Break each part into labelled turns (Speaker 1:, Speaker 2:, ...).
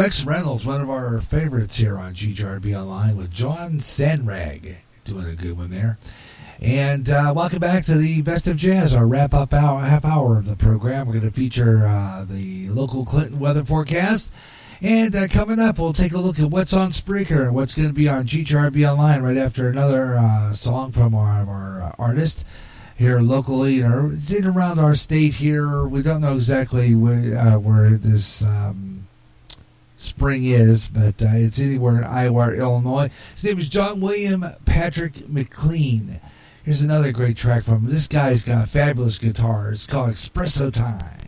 Speaker 1: Rex Reynolds, one of our favorites here on GJRB Online, with John Sanrag, doing a good one there. And welcome back to the Best of Jazz, our wrap-up half hour of the program. We're going to feature the local Clinton weather forecast. And coming up, we'll take a look at what's on Spreaker and what's going to be on GJRB Online right after another song from our artist here locally, or it's in around our state here. We don't know exactly where this spring is, but it's anywhere in Iowa or Illinois. His name is John William Patrick McLean. Here's another great track from him. This guy's got a fabulous guitar. It's called Espresso Time.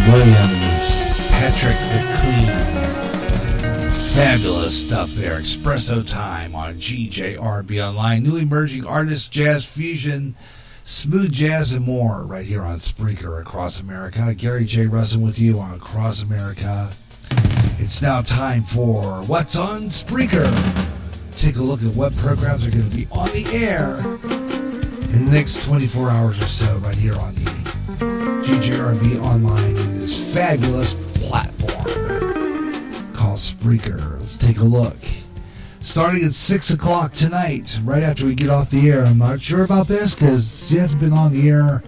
Speaker 1: Williams, Patrick McLean. Fabulous stuff there. Espresso Time on GJRB Online. New emerging artists, jazz fusion, smooth jazz, and more right here on Spreaker across America. Gary J. Russin with you on Across America. It's now time for What's on Spreaker. Take a look at what programs are going to be on the air in the next 24 hours or so right here on the GJRB Online in this fabulous platform called Spreaker. Let's take a look. Starting at 6 o'clock tonight, right after we get off the air. I'm not sure about this because she hasn't been on the air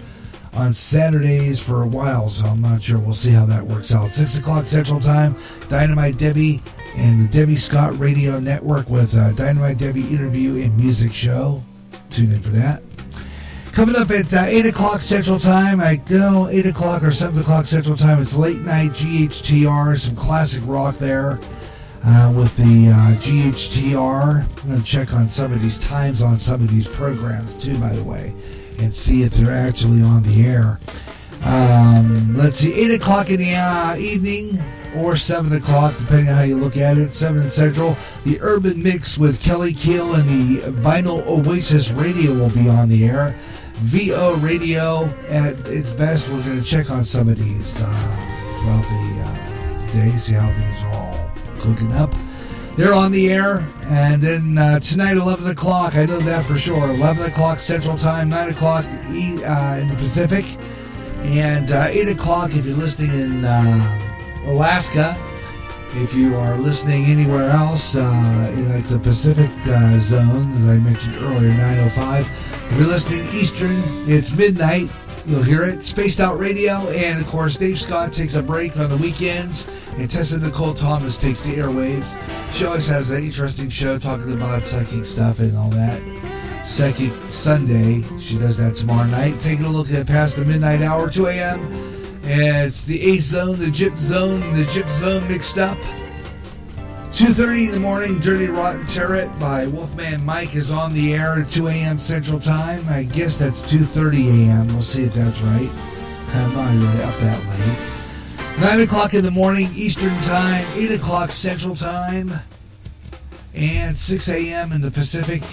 Speaker 1: on Saturdays for a while, so I'm not sure. We'll see how that works out. 6 o'clock Central Time, Dynamite Debbie and the Debbie Scott Radio Network with Dynamite Debbie interview and music show. Tune in for that. Coming up at 8 o'clock Central Time, 8 o'clock or 7 o'clock Central Time, it's Late Night GHTR, some classic rock there with the GHTR. I'm going to check on some of these times on some of these programs too, by the way, and see if they're actually on the air. Let's see, 8 o'clock in the evening or 7 o'clock, depending on how you look at it, 7 Central. The Urban Mix with Kelly Keel and the Vinyl Oasis Radio will be on the air. VO Radio at its best. We're going to check on some of these throughout the day, see how these are all cooking up. They're on the air. And then tonight, 11 o'clock, I know that for sure. 11 o'clock Central Time, 9 o'clock in the Pacific, and 8 o'clock if you're listening in Alaska. If you are listening anywhere else in like the Pacific zone, as I mentioned earlier, 9:05. If you're listening Eastern, it's midnight. You'll hear it. Spaced Out Radio, and of course, Dave Scott takes a break on the weekends, and Tessa Nicole Thomas takes the airwaves. She always has an interesting show talking about psychic stuff and all that. Psychic Sunday, she does that tomorrow night. Taking a look at past the midnight hour, 2 a.m. And it's the Ace Zone, the Gyp Zone, and the Gyp Zone mixed up. 2:30 in the morning, Dirty Rotten Turret by Wolfman Mike is on the air at 2 a.m. Central Time. I guess that's 2:30 a.m. We'll see if that's right. I'm not really up that late. 9 o'clock in the morning, Eastern Time, 8 o'clock Central Time, and 6 a.m. in the Pacific.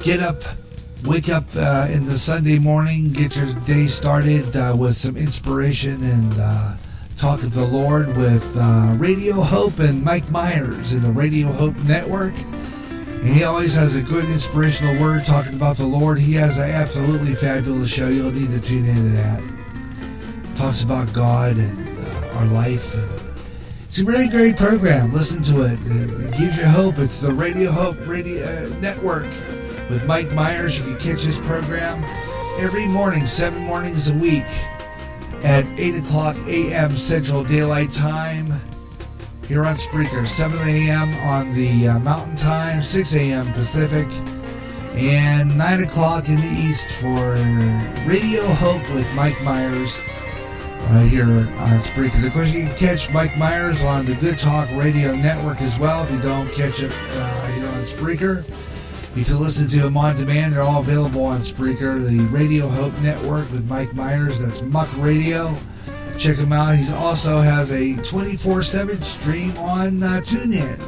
Speaker 1: Get up. Wake up in the Sunday morning, get your day started with some inspiration and talk of the Lord with Radio Hope and Mike Myers in the Radio Hope Network. And he always has a good inspirational word talking about the Lord. He has an absolutely fabulous show. You'll need to tune into that. Talks about God and our life. And it's a really great program. Listen to it. It gives you hope. It's the Radio Hope Radio Network. With Mike Myers, you can catch his program every morning, 7 mornings a week at 8 o'clock a.m. Central Daylight Time here on Spreaker, 7 a.m. on the Mountain Time, 6 a.m. Pacific, and 9 o'clock in the East for Radio Hope with Mike Myers right here on Spreaker. Of course, you can catch Mike Myers on the Good Talk Radio Network as well if you don't catch it here on Spreaker. You can listen to them on demand. They're all available on Spreaker. The Radio Hope Network with Mike Myers. That's Muck Radio. Check him out. He also has a 24/7 stream on TuneIn.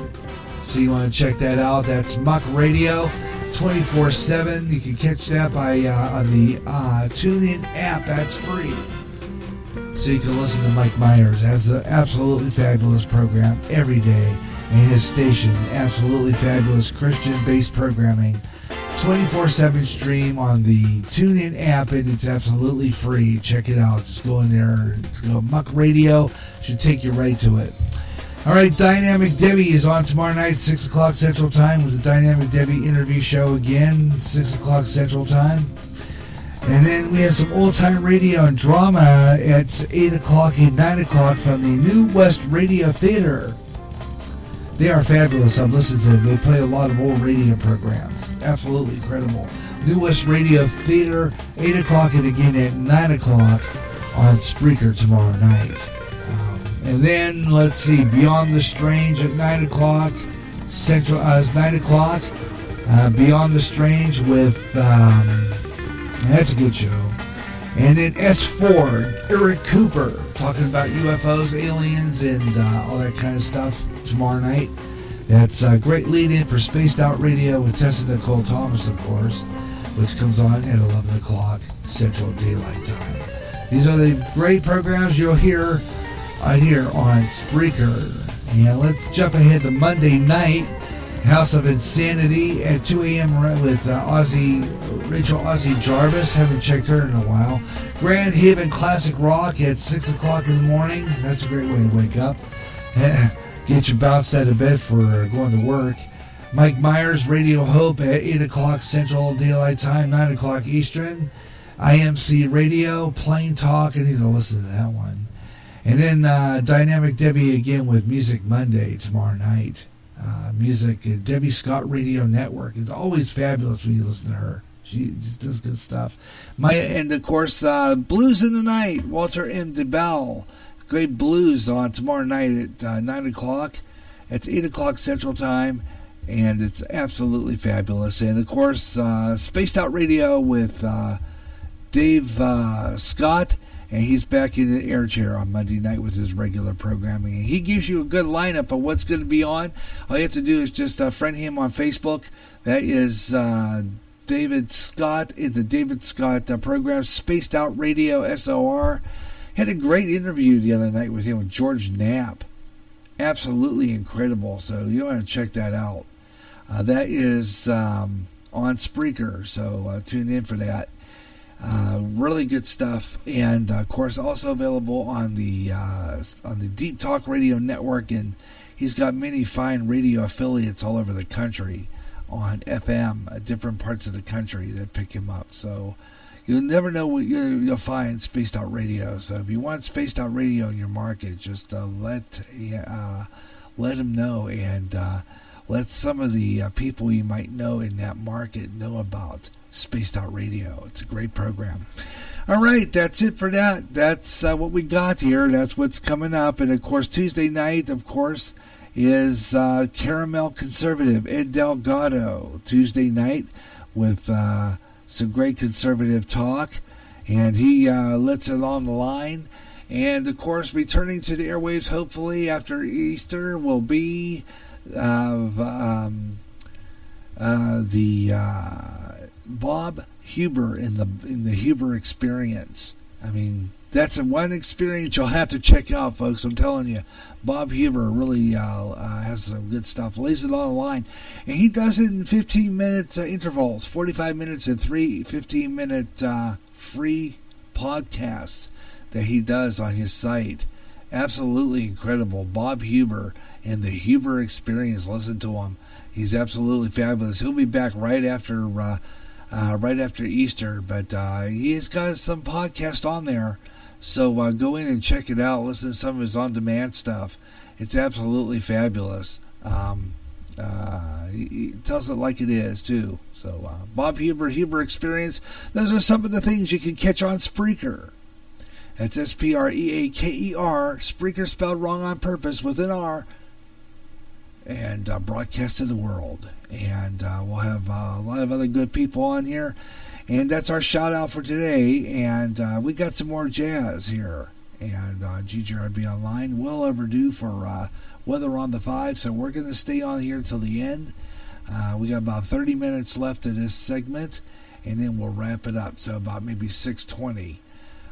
Speaker 1: So you want to check that out. That's Muck Radio 24/7. You can catch that by on the TuneIn app. That's free. So you can listen to Mike Myers. Has an absolutely fabulous program every day. And his station, absolutely fabulous Christian-based programming, 24/7 stream on the TuneIn app, and it's absolutely free. Check it out. Just go in there, go Muck Radio, should take you right to it. All right, Dynamic Debbie is on tomorrow night, 6 o'clock Central Time, with the Dynamic Debbie interview show again, 6 o'clock Central Time. And then we have some old-time radio and drama at 8 o'clock and 9 o'clock from the New West Radio Theater. They are fabulous. I've listened to them. They play a lot of old radio programs. Absolutely incredible. New West Radio Theater, 8 o'clock and again at 9 o'clock on Spreaker tomorrow night. And then, let's see, Beyond the Strange at 9 o'clock. Central, it's 9 o'clock. Beyond the Strange with, that's a good show. And then S4, Eric Cooper, talking about UFOs, aliens, and all that kind of stuff tomorrow night. That's a great lead-in for Spaced Out Radio with Tessa Nicole Thomas, of course, which comes on at 11 o'clock Central Daylight Time. These are the great programs you'll hear right here on Spreaker. And let's jump ahead to Monday night. House of Insanity at 2 a.m. with Rachel Ozzy Jarvis. Haven't checked her in a while. Grand Haven Classic Rock at 6 o'clock in the morning. That's a great way to wake up. Get you bounced out of bed for going to work. Mike Myers, Radio Hope at 8 o'clock Central Daylight Time, 9 o'clock Eastern. IMC Radio, Plain Talk. I need to listen to that one. And then Dynamic Debbie again with Music Monday tomorrow night. Music, Debbie Scott Radio Network. It's always fabulous when you listen to her. She does good stuff. And of course, Blues in the Night, Walter M. DeBell. Great blues on tomorrow night at 9 o'clock. It's 8 o'clock Central Time, and it's absolutely fabulous. And of course, Spaced Out Radio with Dave Scott. And he's back in the air chair on Monday night with his regular programming. And he gives you a good lineup of what's going to be on. All you have to do is just friend him on Facebook. That is David Scott in the David Scott program, Spaced Out Radio, SOR. Had a great interview the other night with him with George Knapp. Absolutely incredible. So you want to check that out. That is on Spreaker. So tune in for that. Really good stuff, and of course also available on the Deep Talk Radio Network, and he's got many fine radio affiliates all over the country on FM, different parts of the country that pick him up. So you'll never know what you'll find Spaced Out Radio. So if you want Spaced Out Radio in your market, just let him know, and let some of the people you might know in that market know about Spaced Out Radio. It's a great program. All right, that's it for that. That's what we got here. That's what's coming up. And, of course, Tuesday night, of course, is Caramel Conservative, Ed Delgado. Tuesday night with some great conservative talk. And he lets it on the line. And, of course, returning to the airwaves, hopefully, after Easter will be Bob Huber in the Huber Experience. I mean, that's one experience you'll have to check out, folks. I'm telling you, Bob Huber really has some good stuff. Lays it on the line, and he does it in 15-minute intervals, 45 minutes and 3 15-minute free podcasts that he does on his site. Absolutely incredible. Bob Huber and the Huber Experience. Listen to him. He's absolutely fabulous. He'll be back right after Easter, but he's got some podcast on there, so go in and check it out. Listen to some of his on-demand stuff. It's absolutely fabulous. He tells it like it is, too. So Bob Huber Experience. Those are some of the things you can catch on Spreaker. That's Spreaker, Spreaker spelled wrong on purpose with an R, and broadcast to the world. And we'll have a lot of other good people on here. And that's our shout out for today. And we got some more jazz here. And GGRB Online, well overdue for Weather on the 5. So we're going to stay on here till the end. We got about 30 minutes left of this segment. And then we'll wrap it up. So about maybe 6:20.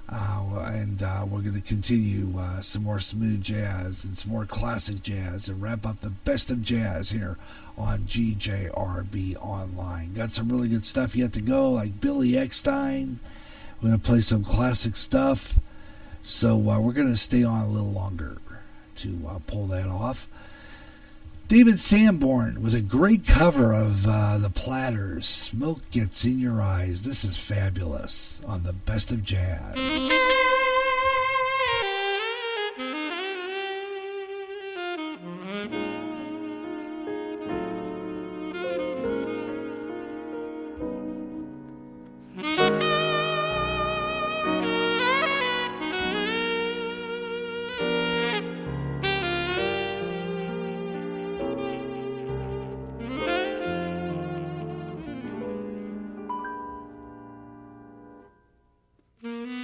Speaker 1: And we're going to continue some more smooth jazz and some more classic jazz and wrap up the best of jazz here on GJRB Online. Got some really good stuff yet to go, like Billy Eckstein. We're going to play some classic stuff. So we're going to stay on a little longer to pull that off. David Sanborn with a great cover of the Platters, Smoke Gets in Your Eyes. This is fabulous on the best of jazz.
Speaker 2: Mm-hmm.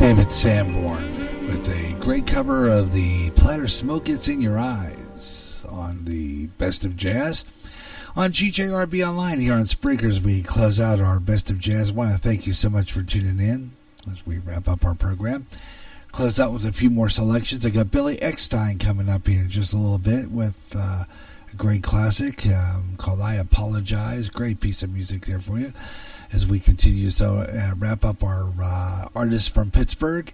Speaker 1: David Sanborn with a great cover of the Platter Smoke Gets in Your Eyes on the Best of Jazz on GJRB Online here on Spreaker. As we close out our Best of Jazz, I want to thank you so much for tuning in as we wrap up our program. Close out with a few more selections. I got Billy Eckstein coming up here in just a little bit with a great classic called I Apologize. Great piece of music there for you as we continue to wrap up our artists from Pittsburgh.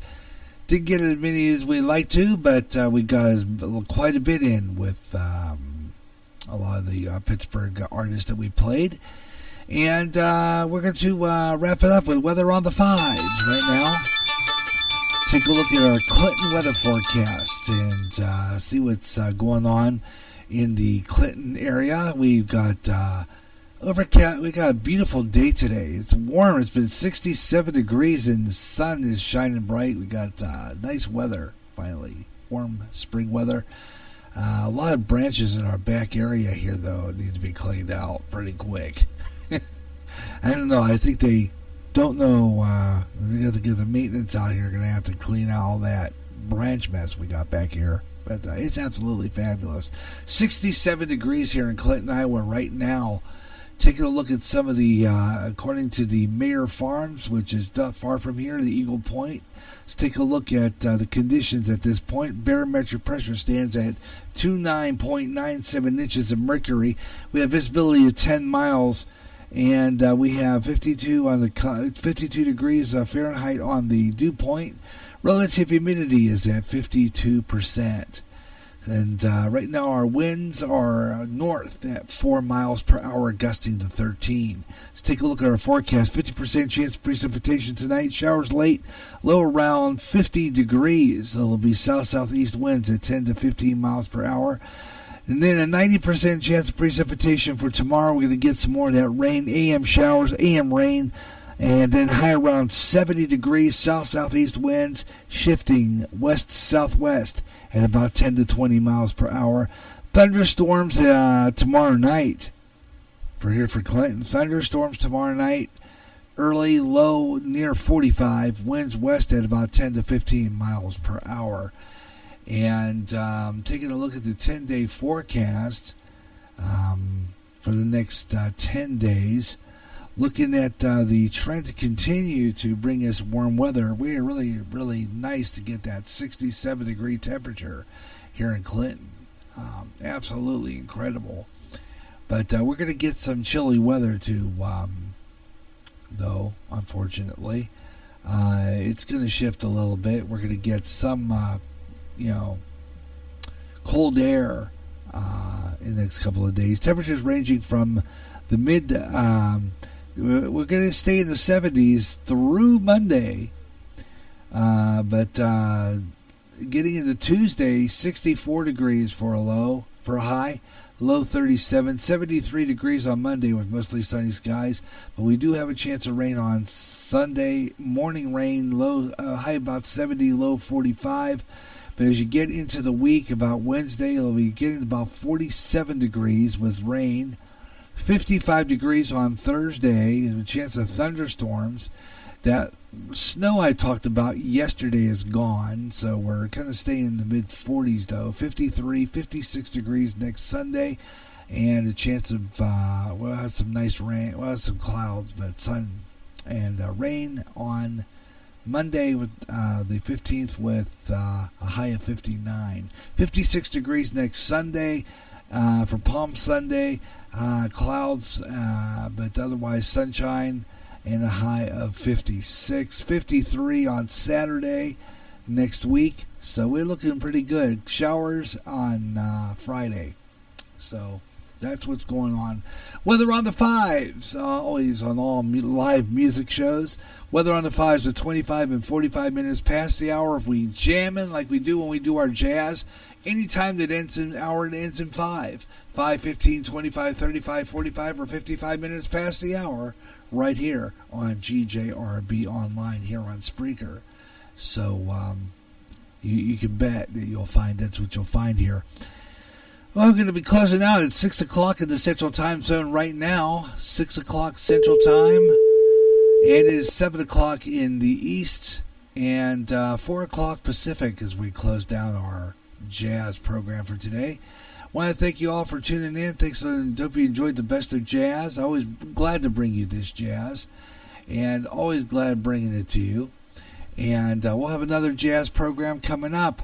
Speaker 1: Didn't get as many as we like to, but we got quite a bit in with a lot of the Pittsburgh artists that we played. And we're going to wrap it up with Weather on the Fives right now. Take a look at our Clinton weather forecast and see what's going on in the Clinton area. We've got overcast. We got a beautiful day today. It's warm. It's been 67 degrees and the sun is shining bright. We got nice weather finally. Warm spring weather. A lot of branches in our back area here, though. It needs to be cleaned out pretty quick. I don't know. I think they don't know. They got to get the maintenance out here. Going to have to clean out all that branch mess we got back here. But it's absolutely fabulous. 67 degrees here in Clinton, Iowa right now. Taking a look at some of the, according to the Mayer Farms, which is not far from here, the Eagle Point. Let's take a look at the conditions at this point. Barometric pressure stands at 29.97 inches of mercury. We have visibility of 10 miles, and we have 52 degrees Fahrenheit on the dew point. Relative humidity is at 52%. And right now our winds are north at 4 miles per hour, gusting to 13. Let's take a look at our forecast. 50% chance of precipitation tonight. Showers late, low around 50 degrees. It'll be south-southeast winds at 10 to 15 miles per hour. And then a 90% chance of precipitation for tomorrow. We're going to get some more of that rain, AM showers, AM rain. And then high around 70 degrees, south-southeast winds, shifting west-southwest at about 10 to 20 miles per hour. Thunderstorms tomorrow night for Clinton. Thunderstorms tomorrow night, early, low, near 45. Winds west at about 10 to 15 miles per hour. And taking a look at the 10-day forecast for the next 10 days, looking at the trend to continue to bring us warm weather. We're really, really nice to get that 67-degree temperature here in Clinton. Absolutely incredible. But we're going to get some chilly weather too, though, unfortunately. It's going to shift a little bit. We're going to get some, cold air in the next couple of days. Temperatures ranging from the mid... we're going to stay in the 70s through Monday, but getting into Tuesday, 64 degrees for a high, low 37, 73 degrees on Monday with mostly sunny skies, but we do have a chance of rain on Sunday, morning rain, low high about 70, low 45, but as you get into the week, about Wednesday, it'll be getting about 47 degrees with rain. 55 degrees on Thursday, a chance of thunderstorms. That snow I talked about yesterday is gone, so we're kind of staying in the mid-40s, though. 53, 56 degrees next Sunday, and a chance of, we'll have some nice rain. We'll have some clouds, but sun and rain on Monday with the 15th with a high of 59. 56 degrees next Sunday for Palm Sunday. Clouds, but otherwise sunshine and a high of 56. 53 on Saturday next week. So we're looking pretty good. Showers on Friday. So that's what's going on. Weather on the Fives, always on all live music shows. Weather on the Fives at 25 and 45 minutes past the hour. If we jamming like we do when we do our jazz, anytime that ends in hour, it ends in 5. 5, 15, 25, 35, 45, or 55 minutes past the hour, right here on GJRB Online here on Spreaker. So you can bet that you'll find that's what you'll find here. Well, I'm going to be closing out at 6 o'clock in the Central Time Zone right now. 6 o'clock Central Time. And it is 7 o'clock in the East. and 4 o'clock Pacific as we close down our jazz program for today. Want to thank you all for tuning in. Thanks. Hope you enjoyed the best of jazz. Always glad to bring you this jazz, and always glad bringing it to you. And we'll have another jazz program coming up.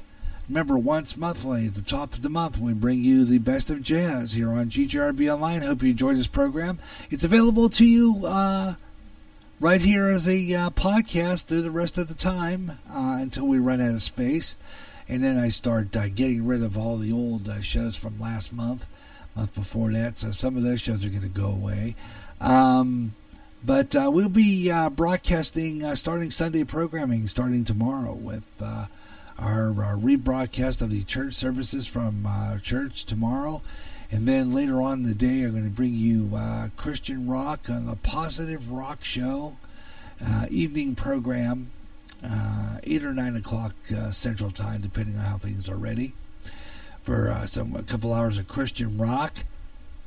Speaker 1: Remember, once monthly, at the top of the month, we bring you the best of jazz here on GJRB Online. Hope you enjoyed this program. It's available to you right here as a podcast through the rest of the time until we run out of space. And then I start getting rid of all the old shows from last month before that. So some of those shows are going to go away. But we'll be broadcasting starting Sunday programming starting tomorrow with our rebroadcast of the church services from church tomorrow. And then later on in the day, I'm going to bring you Christian rock on the Positive Rock Show evening program, 8 or 9 o'clock Central Time, depending on how things are ready, for a couple hours of Christian rock.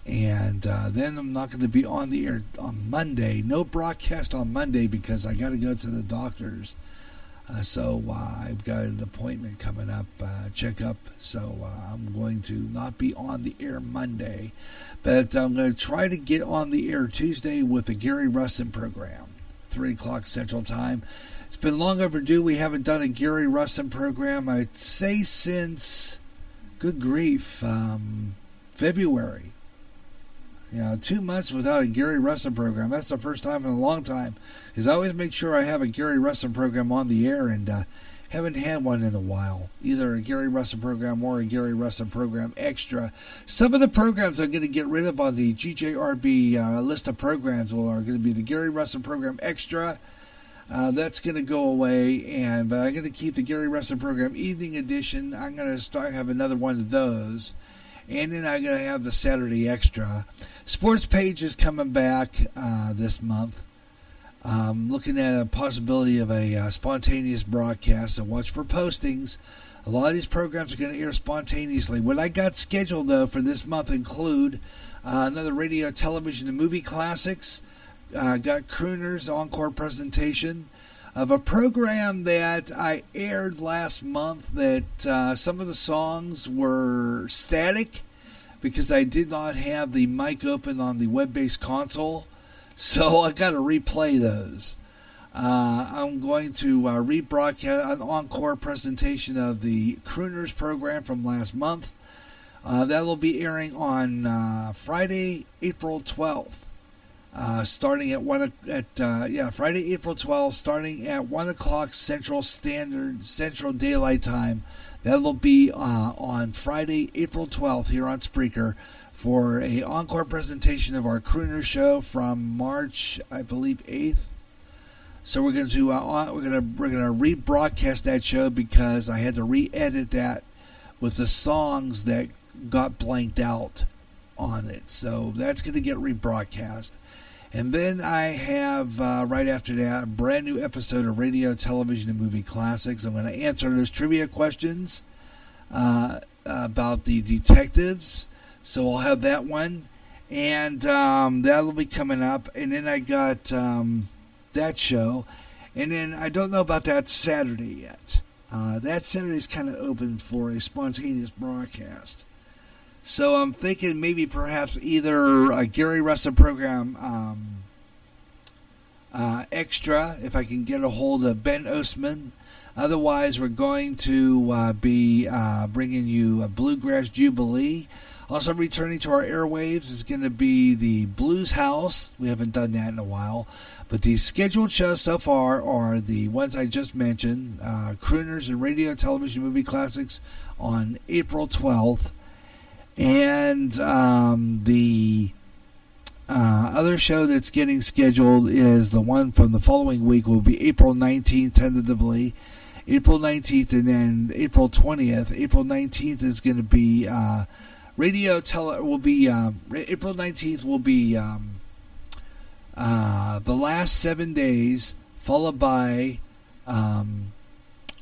Speaker 1: And then I'm not going to be on the air on Monday. No broadcast on Monday because I got to go to the doctor's. So I've got an appointment coming up, checkup. So I'm going to not be on the air Monday. But I'm going to try to get on the air Tuesday with the Gary Russin program, 3 o'clock Central Time. It's been long overdue. We haven't done a Gary Russin program, I'd say, since, good grief, February. 2 months without a Gary Russin program. That's the first time in a long time. Because I always make sure I have a Gary Russin program on the air, and haven't had one in a while. Either a Gary Russin program or a Gary Russin program extra. Some of the programs I'm going to get rid of on the GJRB list of programs are going to be the Gary Russin program extra. That's going to go away, but I'm going to keep the Gary Russin program evening edition. I'm going to have another one of those. And then I'm going to have the Saturday extra. Sports page is coming back this month. Looking at a possibility of a spontaneous broadcast, so watch for postings. A lot of these programs are going to air spontaneously. What I got scheduled, though, for this month include another radio, television, and movie classics. Got Crooner's encore presentation of a program that I aired last month that some of the songs were static because I did not have the mic open on the web-based console. So I got to replay those. I'm going to rebroadcast an encore presentation of the Crooners program from last month. That will be airing on Friday, April 12th. Starting at Friday, April 12th, starting at 1 o'clock Central Daylight Time. That'll be on Friday, April 12th here on Spreaker for a encore presentation of our Crooner show from March, I believe, 8th. So we're going to rebroadcast that show because I had to re-edit that with the songs that got blanked out on it. So that's going to get rebroadcast. And then I have, right after that, a brand new episode of Radio, Television, and Movie Classics. I'm going to answer those trivia questions about the detectives. So I'll have that one. And that'll be coming up. And then I got that show. And then I don't know about that Saturday yet. That Saturday is kind of open for a spontaneous broadcast. So I'm thinking maybe perhaps either a Gary Russin program extra, if I can get a hold of Ben Ostman. Otherwise, we're going to be bringing you a Bluegrass Jubilee. Also returning to our airwaves is going to be the Blues House. We haven't done that in a while. But the scheduled shows so far are the ones I just mentioned, Crooners and Radio, Television, Movie Classics on April 12th. And the other show that's getting scheduled is the one from the following week will be April 19th, tentatively. April 19th and then April 20th. April 19th is going to be April 19th will be the last 7 days, followed by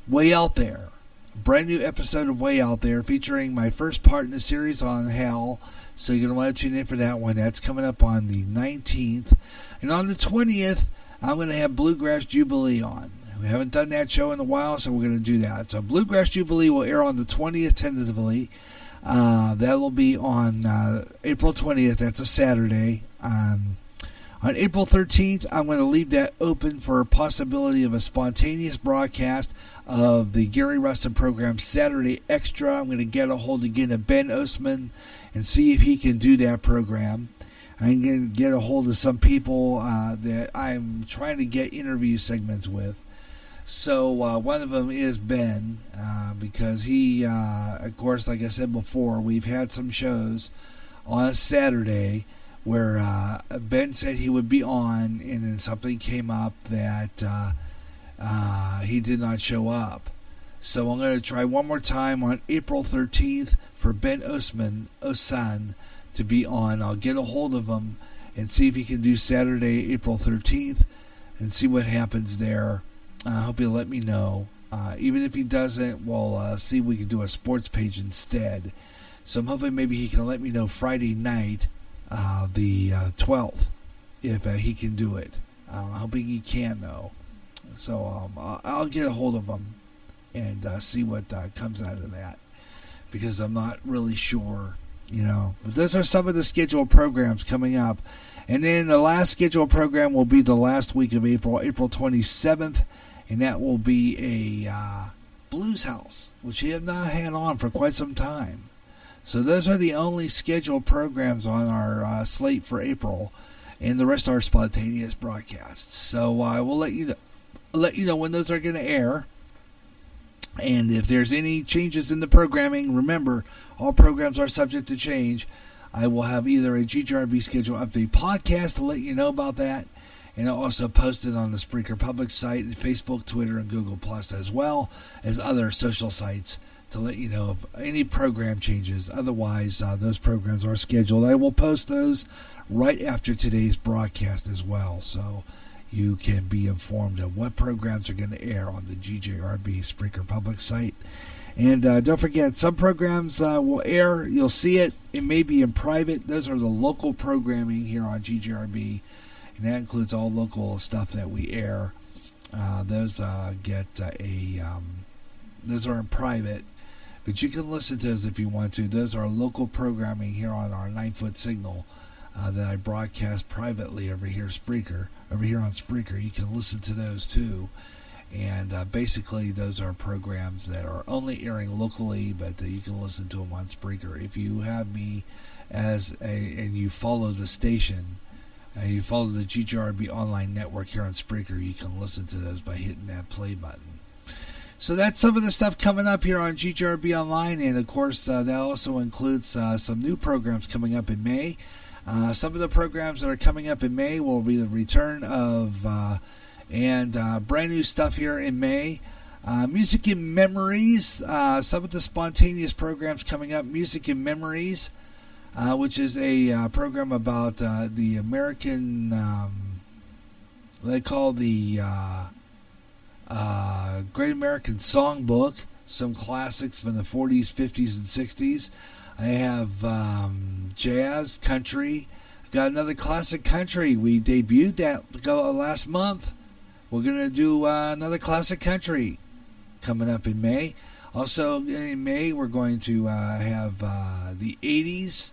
Speaker 1: Way Out There. Brand new episode of Way Out There featuring my first part in the series on Hell. So you're going to want to tune in for that one. That's coming up on the 19th. And on the 20th, I'm going to have Bluegrass Jubilee on. We haven't done that show in a while, so we're going to do that. So Bluegrass Jubilee will air on the 20th tentatively. That will be on April 20th. That's a Saturday. On April 13th, I'm going to leave that open for a possibility of a spontaneous broadcast of the Gary Rustin program Saturday Extra. I'm going to get a hold again of Ben Osman and see if he can do that program. I'm going to get a hold of some people that I'm trying to get interview segments with. So one of them is Ben, because he, of course, like I said before, we've had some shows on a Saturday where Ben said he would be on, and then something came up that he did not show up. So I'm going to try one more time on April 13th for Ben Osan to be on. I'll get a hold of him and see if he can do Saturday, April 13th, and see what happens there. I hope he'll let me know. Even if he doesn't, we'll see if we can do a sports page instead. So I'm hoping maybe he can let me know Friday night, the 12th, if he can do it. I'm hoping he can, though. So I'll get a hold of him and see what comes out of that, because I'm not really sure, But those are some of the scheduled programs coming up. And then the last scheduled program will be the last week of April, April 27th, and that will be a blues house, which we have not had on for quite some time. So those are the only scheduled programs on our slate for April, and the rest are spontaneous broadcasts. So I will let you know when those are going to air. And if there's any changes in the programming, remember, all programs are subject to change. I will have either a GJRB schedule update podcast to let you know about that, and I'll also post it on the Spreaker Public site, and Facebook, Twitter, and Google Plus, as well as other social sites, to let you know of any program changes. Otherwise, those programs are scheduled. I will post those right after today's broadcast as well, so you can be informed of what programs are going to air on the GJRB Spreaker Public site. And don't forget, some programs will air. You'll see it. It may be in private. Those are the local programming here on GJRB, and that includes all local stuff that we air. Those those are in private, but you can listen to those if you want to. Those are local programming here on our 9-foot signal that I broadcast privately over here on Spreaker. You can listen to those too. And basically, those are programs that are only airing locally, but you can listen to them on Spreaker. If you have me and you follow the station, you follow the GJRB online network here on Spreaker, you can listen to those by hitting that play button. So that's some of the stuff coming up here on GJRB Online, and of course, that also includes some new programs coming up in May. Some of the programs that are coming up in May will be the return of brand new stuff here in May. Music in Memories, some of the spontaneous programs coming up. Music in Memories, which is a program about the American, they call the Great American Songbook, some classics from the 40s, 50s, and 60s. I have jazz, country. Got another classic country. We debuted that last month. We're going to do another classic country coming up in May. Also in May, we're going to have the 80s.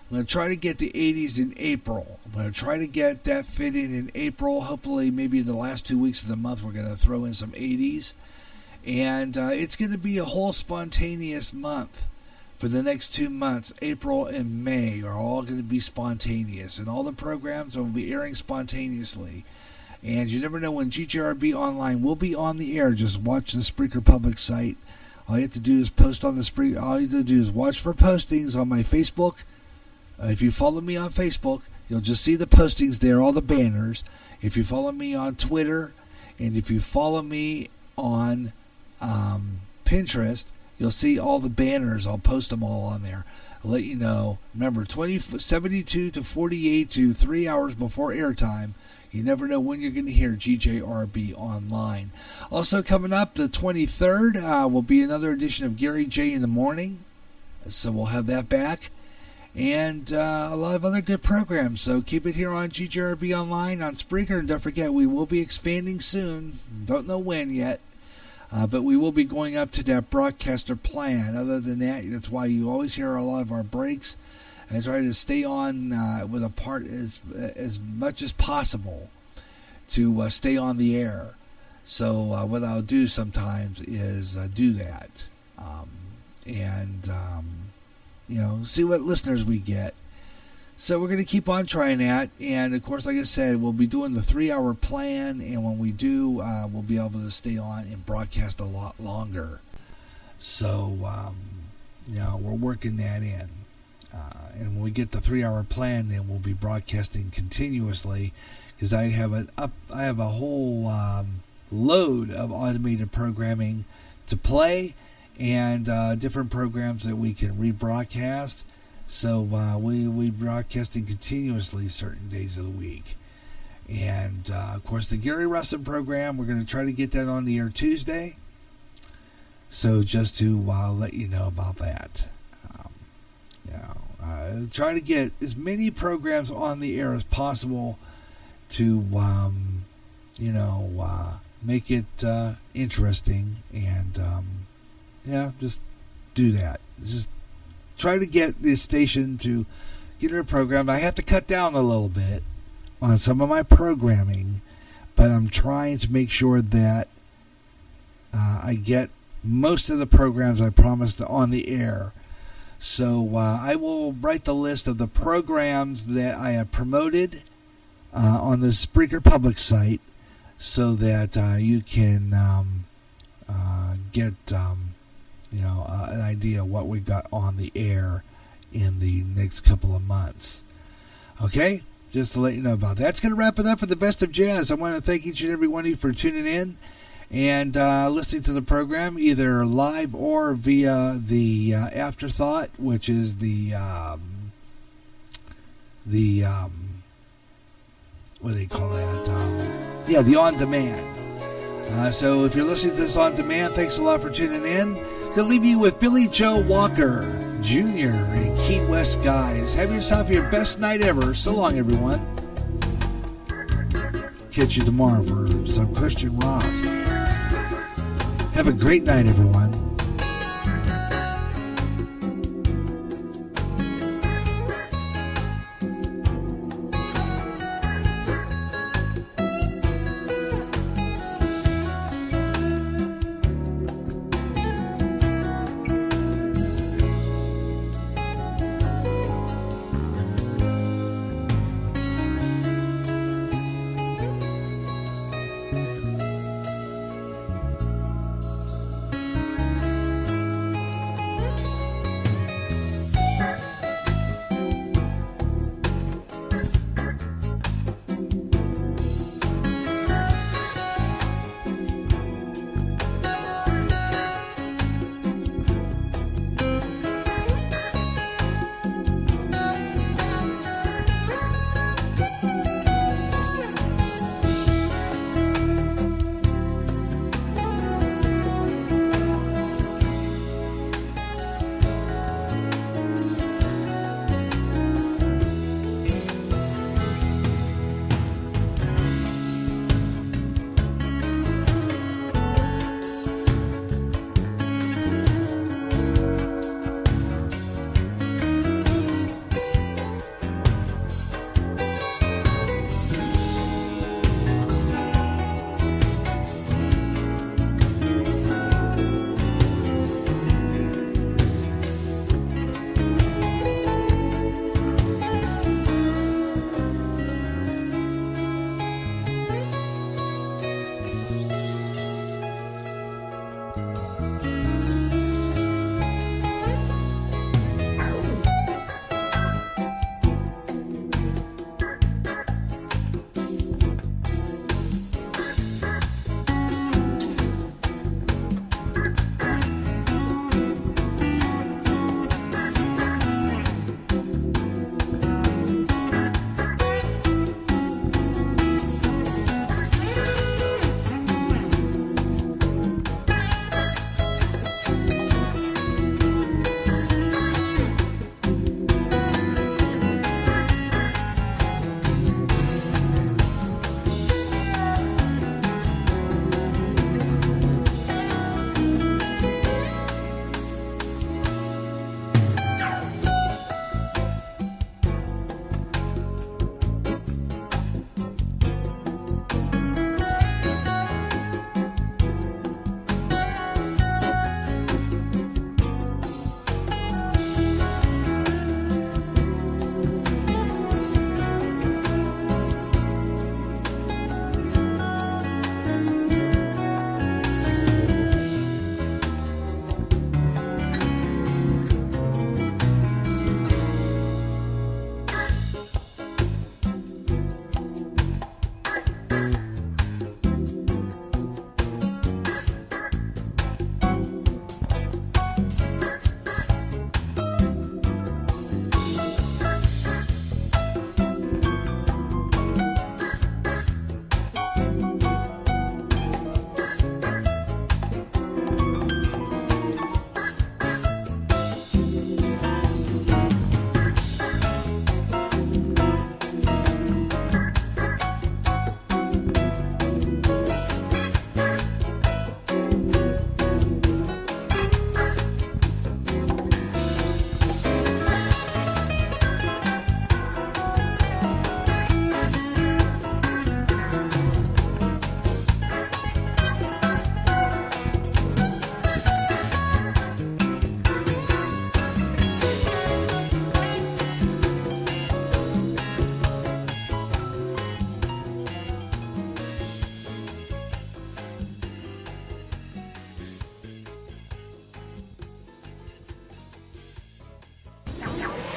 Speaker 1: I'm going to try to get the 80s in April. I'm going to try to get that fit in April. Hopefully, maybe in the last 2 weeks of the month, we're going to throw in some 80s. And it's going to be a whole spontaneous month. For the next 2 months, April and May are all going to be spontaneous. And all the programs will be airing spontaneously. And you never know when GJRB Online will be on the air. Just watch the Spreaker Public site. All you have to do is post on the Spreaker. All you have to do is watch for postings on my Facebook. If you follow me on Facebook, you'll just see the postings there, all the banners. If you follow me on Twitter, and if you follow me on Pinterest, you'll see all the banners. I'll post them all on there. I'll let you know. Remember, 72 to 48 to 3 hours before airtime. You never know when you're going to hear GJRB Online. Also coming up, the 23rd will be another edition of Gary J in the Morning. So we'll have that back. and a lot of other good programs. So keep it here on GJRB Online on Spreaker, and don't forget, we will be expanding soon. Don't know when yet, but we will be going up to that broadcaster plan. Other than that, that's why you always hear a lot of our breaks. I try to stay on with a part as much as possible to stay on the air. So what I'll do sometimes is do that, and see what listeners we get. So we're going to keep on trying that, and of course, like I said, we'll be doing the 3-hour plan, and when we do, we'll be able to stay on and broadcast a lot longer. So we're working that in, and when we get the 3-hour plan, then we'll be broadcasting continuously, because I have a whole load of automated programming to play, and different programs that we can rebroadcast. So we broadcasting continuously certain days of the week. And of course, the Gary Russell program, we're going to try to get that on the air Tuesday. So just to let you know about that. Try to get as many programs on the air as possible to make it interesting, and just do that. Just try to get this station to get a program. I have to cut down a little bit on some of my programming, but I'm trying to make sure that I get most of the programs I promised on the air. So I will write the list of the programs that I have promoted on the Spreaker public site, so that you can get an idea of what we got on the air in the next couple of months. Okay? Just to let you know about that. That's going to wrap it up for the Best of Jazz. I want to thank each and every one of you for tuning in and listening to the program, either live or via the Afterthought, which is the what do they call that? The on-demand. So if you're listening to this on demand, thanks a lot for tuning in. Going to leave you with Billy Joe Walker Jr. and Key West Guys. Have yourself your best night ever. So long, everyone. Catch you tomorrow for some Christian rock. Have a great night, everyone.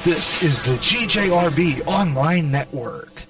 Speaker 2: This is the GJRB Online Network.